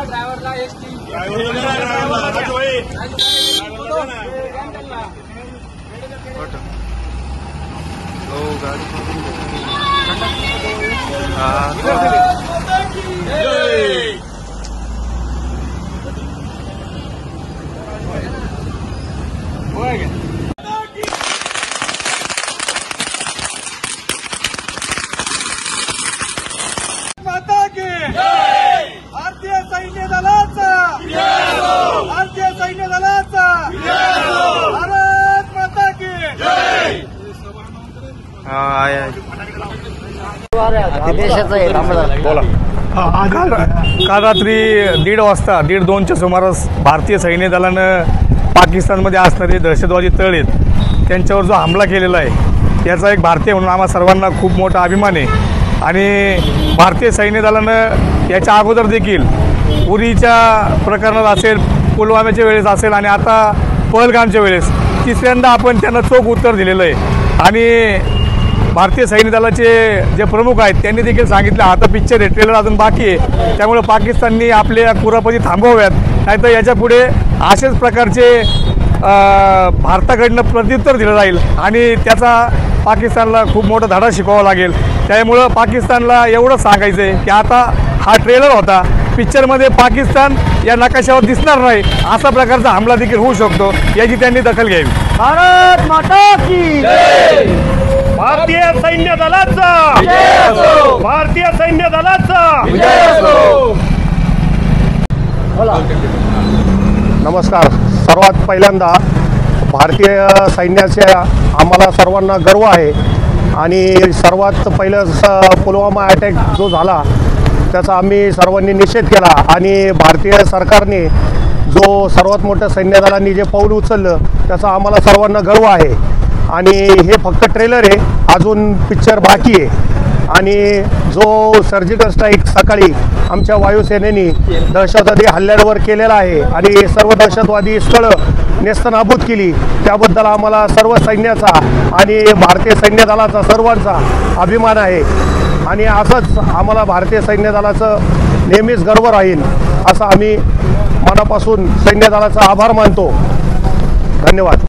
ड्रायव्हरला एसटी माता की भारतीय सैन्य दलाचा भारतीय सैन्य दलाचा भारत माता की काल रात्री 1:30 वाजता 1:30-2च्या सुमारास भारतीय सैन्य दलानं पाकिस्तानमध्ये असणारे दहशतवादी तळ आहेत त्यांच्यावर जो हमला केलेला आहे याचा एक भारतीय म्हणून आम्हा सर्वांना खूप मोठा अभिमान आहे। आणि भारतीय सैन्य दलानं याच्या अगोदर देखील उरीच्या प्रकरणात असेल, पुलवामाच्या वेळेस असेल आणि आता पहलगामच्या वेळेस तिसऱ्यांदा आपण त्यांना चोख उत्तर दिलेलं आहे। आणि भारतीय सैन्य दलाचे जे प्रमुख आहेत त्यांनी देखील सांगितलं आता पिक्चर आहे, ट्रेलर अजून बाकी आहे, त्यामुळे पाकिस्ताननी आपल्या कुरापती थांबवाव्यात, नाहीतर याच्या पुढे असेच प्रकारचे भारताकडनं प्रत्युत्तर दिलं जाईल आणि त्याचा पाकिस्तानला खूप मोठा धडा शिकवावा लागेल। त्यामुळं पाकिस्तानला एवढंच सांगायचं आहे की आता हा ट्रेलर होता, पिक्चरमध्ये पाकिस्तान या नकाशावर दिसणार नाही, असा प्रकारचा हमला देखील होऊ शकतो, याची त्यांनी दखल घ्यावी। भारत माता की भारतीय सैन्य दलाचा भारतीय सैन्य दलाचा नमस्कार। सर्वात पहिल्यांदा भारतीय सैन्याच्या आम्हाला सर्वांना गर्व आहे आणि सर्वात पहिलं पुलवामा अटॅक जो झाला त्याचा आम्ही सर्वांनी निषेध केला आणि भारतीय सरकारने जो सर्वात मोठं सैन्य दलांनी जे पाऊल उचललं त्याचा आम्हाला सर्वांना गर्व आहे। आणि हे फक्त ट्रेलर आहे, अजून पिक्चर बाकी आहे। आणि जो सर्जिकल स्ट्राईक सकाळी आमच्या वायुसेनेने दहशतवादी हल्ल्यांवर केलेला आहे आणि सर्व दहशतवादी स्थळं नेस्तनाबूत केली, त्याबद्दल आम्हाला सर्व सैन्याचा आणि भारतीय सैन्य दलाचा सर्वांचा अभिमान आहे। आणि असंच आम्हाला भारतीय सैन्य दलाचं नेहमीच गर्व राहील, असं आम्ही मनापासून सैन्य दलाचा आभार मानतो। धन्यवाद।